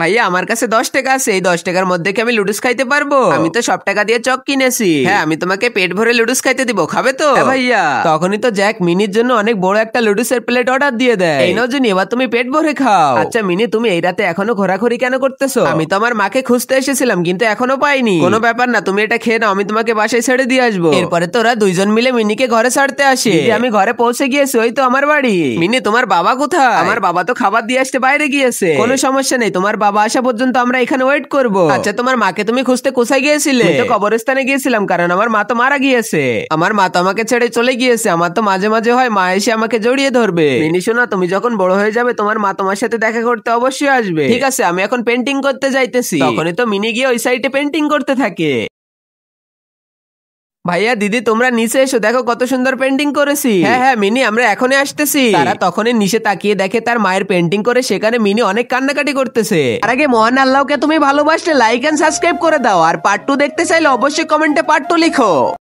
ভাইয়া আমার কাছে 10 টাকা আছে, এই 10 টাকার মধ্যে কি আমি লুডুস খাইতে পারবো? আমি তো সব টাকা দিয়ে চক কিনেছি। হ্যাঁ আমি তোমাকে পেট ভরে লুডুস খাইতে দিব, খাবে তো? ভাইয়া তখনই তো জ্যাক মিনির জন্য অনেক বড় একটা লুডুসের প্লেট অর্ডার দিয়ে দেয়। এই নাও জুনি, এবার তুমি পেট ভরে খাও। আচ্ছা মিনি, তুমি এই রাতে এখনো ঘোরাঘুরি কেন করতেছো? আমি তো আমার মাকে খুঁজতে এসেছিলাম কিন্তু এখনো পাইনি। কোনো ব্যাপার না, তুমি এটা খেয়ে নাও, আমি তোমাকে বাসায় ছেড়ে দিয়ে আসবো। এরপরে তোরা দুইজন মিলে মিনিকে ঘরে ছাড়তে আসে। আমি ঘরে পৌঁছে গিয়েছি, ওই তো আমার বাড়ি। মিনি তোমার বাবা কোথায়? আমার বাবা তো খাবার দিয়ে আসতে বাইরে গিয়েছে। কোনো সমস্যা নেই, তোমার বাবা আসা পর্যন্ত আমরা এখানে ওয়েট করব। আচ্ছা তোমার মাকে তুমি খুঁজতে কোথায় গিয়েছিলে? তো কবরস্থানে গিয়েছিলাম, কারণ আমার মা তো মারা গিয়েছে। আমার মা তো আমাকে ছেড়ে চলে গিয়েছে। আমার তো মাঝে মাঝে হয় মা এসে আমাকে জড়িয়ে ধরবে। মিনি শোনা, তুমি যখন বড় হয়ে যাবে তোমার মা তোমার সাথে দেখা করতে অবশ্যই আসবে। ঠিক আছে, আমি এখন পেন্টিং করতে যাইতেছি। তখনই তো মিনি গিয়ে ওই সাইডে পেন্টিং করতে থাকে। ভাইয়া দিদি তোমরা নিচে এসো, দেখো কত সুন্দর পেন্টিং করেছি। হ্যাঁ হ্যাঁ মিনি, আমরা এখনই আসতেছি। তারা তখনই নিচে তাকিয়ে দেখে তার মায়ের পেন্টিং করে সেখানে মিনি অনেক কান্নাকাটি করতেছে। আর আগে মহান আল্লাহকে তুমি ভালোবাসলে লাইক এন্ড সাবস্ক্রাইব করে দাও। আর পার্ট 2 দেখতে চাইলে অবশ্যই কমেন্টে পার্ট 2 লিখো।